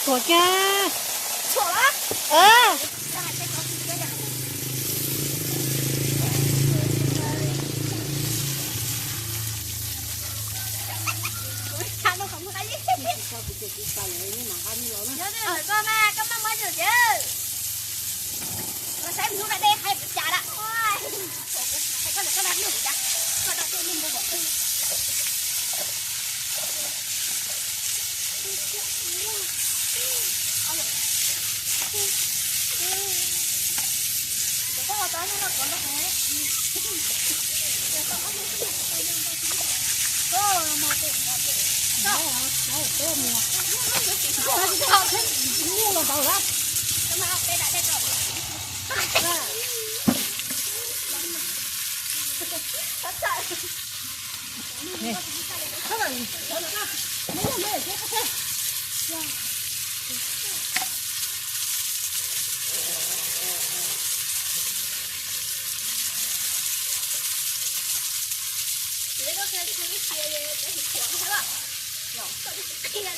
Của cha.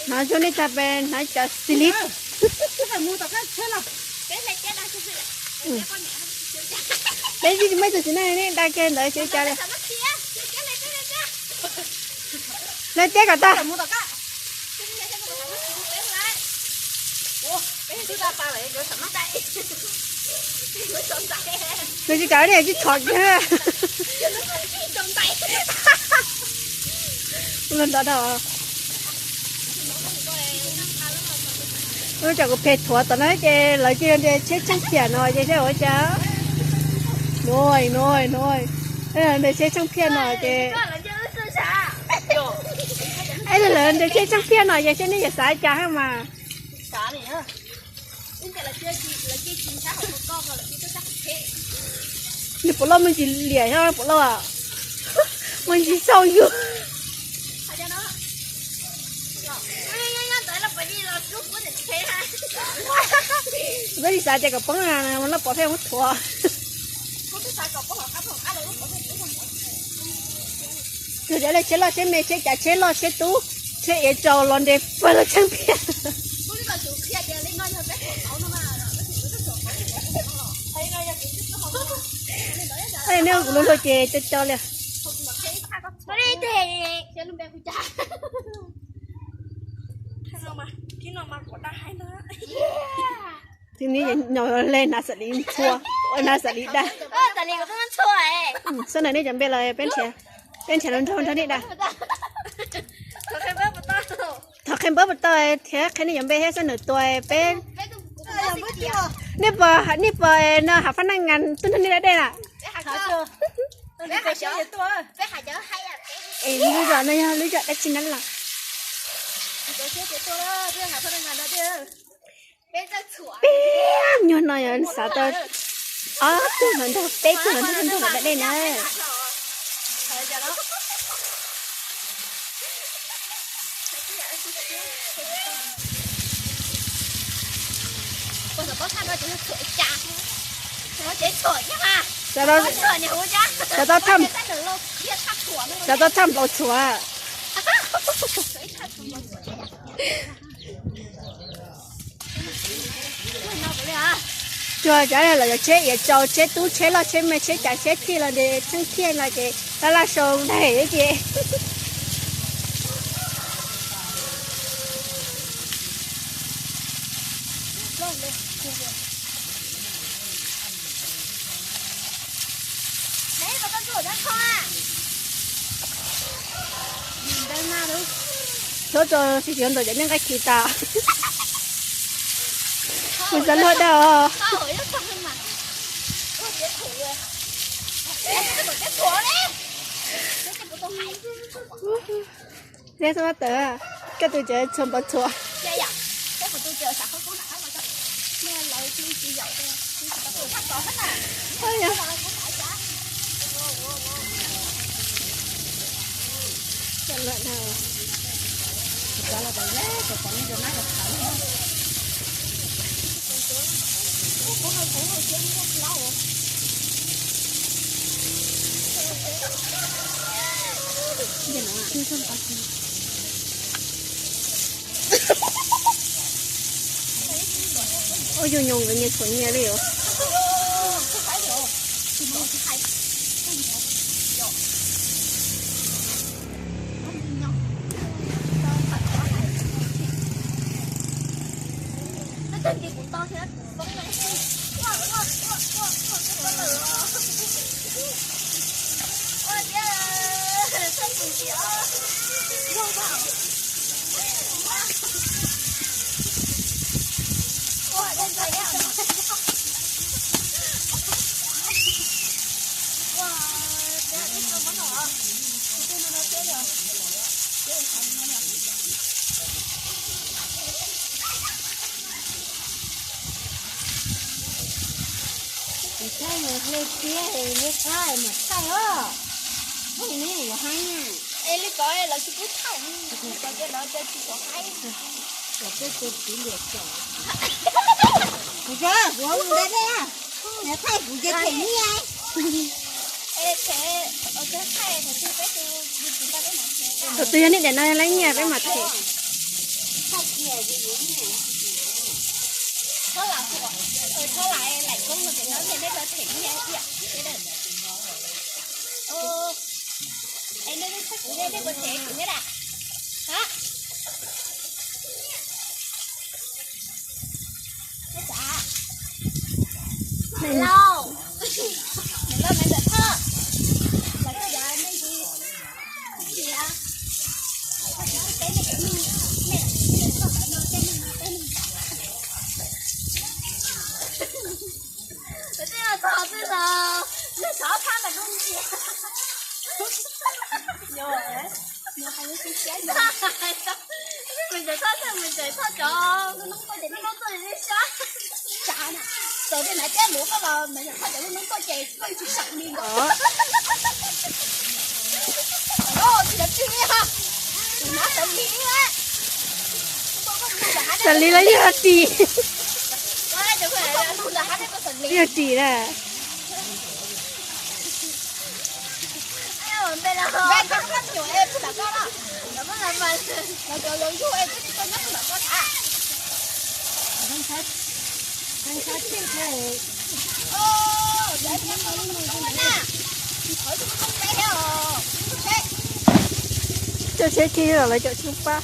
Nói cho nên ta bên nói cho slip. Đấy gì mấy tụi này này đang kêu đợi chơi chơi đây. Lấy té cả ta. Tôi chỉ cái này chỉ thọt nha. Lần đó đó. Tôi chẳng có phê thua tao nói chơi lời chơi chơi chết trắng phiền rồi chơi chơi ở cháu. Nôi. Đây là để chơi trắng phiền rồi chơi. Đây là để chơi trắng phiền rồi chơi nên giờ xài chả hay mà. Xả này á. Nên là chơi chính xác của con rồi là chơi chắc thế. Đi bộ lâu mình chỉ lẻ thôi bộ lâu à. Mình chỉ sâu vô. Cái gì xài chạy cả bóng à, nó bỏ theo mất thua. Rồi để lại chế lo chế mẹ chế cả chế lo chế tú chế ế trâu lon để phải là chẳng biết. Đây nếu cũng lo chế chế cho liền. Thì ní nhỏ lên là sẽ đi thua, là sẽ đi đa. Sau này đi chẳng biết là bên trẻ nó đi đa. Thật khen bớt một tôi, thế cái này chẳng biết hết sau nửa tuổi bên. Nếu vợ nó học phát năng ngành tôi thân đi đây là. Em bây giờ này lý do đã chín lắm là. Nhớ nói anh sao tôi tôi mình đâu bé tôi mình đâu ở đây nè. Sao đó thăm lột chùa. Chùa trả là chế vậy cho chế tú chế lo chế mẹ chế trả chế kia là để thăng thiên là cái ta là sầu này cái gì. Cho thị trường rồi dẫn những cái kỳ tà. Mình dẫn hết đâu. Thế sao tớ cái tôi chơi chồng bật chùa. có hết à. Ôi da. Chọn loại nào? Đó là cái giá của con cho nó được khẩu. Có hơi khổ hơi chết rất lâu. Gì nữa? Chưa xong cả. Ôi, nhung cái nhiệt cuốn nhà đi rồi. Không phải rồi. Chỉ một cái hay. Tên gì cũng to hết. Vẫn này. Wow. Ôi yeah. Tên gì chị ơi. Wow. Ôi đây này á. Wow, đây là cái món nào ạ? Cái nó chết rồi. Cái này lên kia thì lên cái mà sai á, cái này là hay nha. Em lấy coi là cái bút thẳng, còn cái đó cho chị có hay. Là cái chỉ liệt rồi. Được chưa? Uống đây nè. Nè thay cũng cho chị nha. Em sẽ ở cái thay thì tôi phải đi ta cái mặt. Đầu tiên đi để nó lấy nhà với mặt chị. Thay nhà gì vậy nè. Có là có lại có một cái nói về đây là thỉnh nha chị. Cái đây. Em đây sách của đây có thể của nhất à? Hả? Cái啥? Lâu. Mình lên mình được thơ. Là cái giờ này gì? Gì ạ? Cái này cái mình nè, có phải nó cái mình. Thế là sao thế là nó sợ tham là luôn gì? Rồi đấy. Nó hay cái chết rồi. Mình chạy thoát cho nó nóng coi chạy nó tôi đi sao? Chả nè. Từ đây nãy cái lúa có là mình chạy thoát cho nó nóng coi chạy coi chỉ sợ đi rồi. Ô, chị đã chưa ha. Nó tự nhiên á. Xử lý lấy như chị. Đấy, đúng rồi, không là hát có xử lý. Như chị nè. Bên có rất nhiều em là con đó. Nó mới là mình là cờ lớn của em cái con nhất là con à. Anh sát trên thế. Ô, để nó không nè. Hỏi tôi không bé đâu. Cho chế kia rồi lại cho chúng ta.